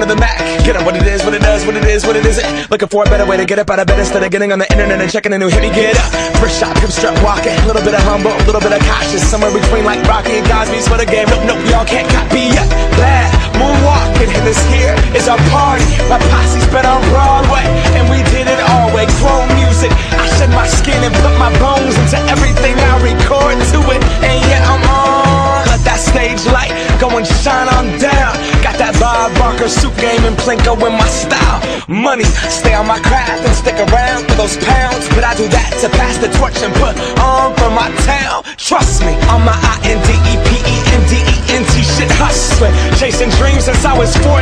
of the Mac. Get up what it is, what it does, what it is, what it isn't. Looking for a better way to get up out of bed instead of getting on the internet and checking a new hit. Me get up, first shot, come strut walking. A little bit of humble, a little bit of cautious. Somewhere between like Rocky and Cosby's for the game. Nope, y'all can't copy yet. Bad moonwalking, and this here is our party. My posse's been on Broadway, and we did it all way. Chrome music, I shed my skin and put my bones into everything I record to it. And yeah, I'm on. Let that stage light go and shine on down. Got that Bob Barker suit game and Plinko in my style. Money, stay on my craft and stick around for those pounds. But I do that to pass the torch and put on for my town. Trust me, on my INDEPENDENT shit hustling. Chasing dreams since I was 14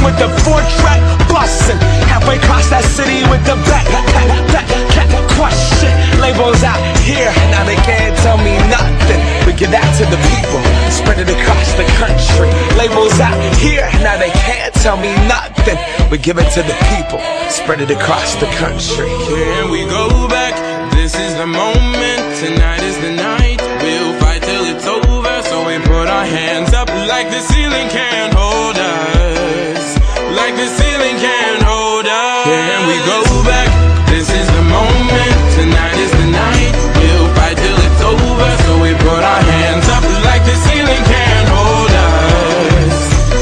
with the 4-track bustin'. Halfway across that city with the back crush shit. Labels out here, now they can't tell me nothing. We give that to the people, spread it across the country. Labels out here, now they can't tell me nothing. We give it to the people, spread it across the country. Here we go back, this is the moment, tonight is the night. We'll fight till it's over, so we put our hands up like the ceiling can't hold us. Like the ceiling can't hold us. Here we go back, this is the moment, tonight is the night. We'll fight till it's over, so we put our hands up like the ceiling can't hold us.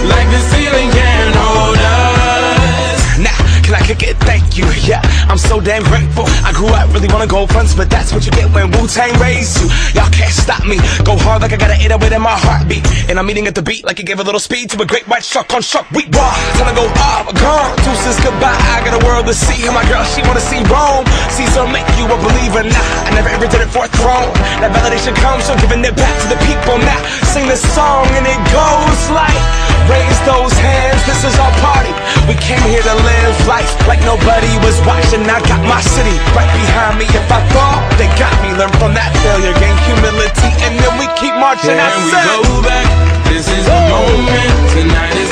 Like the ceiling can't hold us. Now, can I kick it? Thank you, yeah, I'm so damn grateful. I grew up really wanna go fronts, but that's what you get when Wu-Tang raised you. Y'all can't stop me, go hard like I got an 808 in my heartbeat. And I'm eating at the beat like it gave a little speed to a great white shark on shark week. Raw, time to go off, gone, deuces goodbye. I got a world to see, and my girl, she wanna see Rome. Caesar make you a believer, nah, I never ever did it for a throne. That validation comes from giving it back to the people. Now, sing this song and it goes like, raise those hands, this is our party. We came here to live life like nobody was watching. I got my city right behind me. If I fall, they got me. Learn from that failure, gain humility, and then we keep marching. Here we go back, this is the moment, tonight is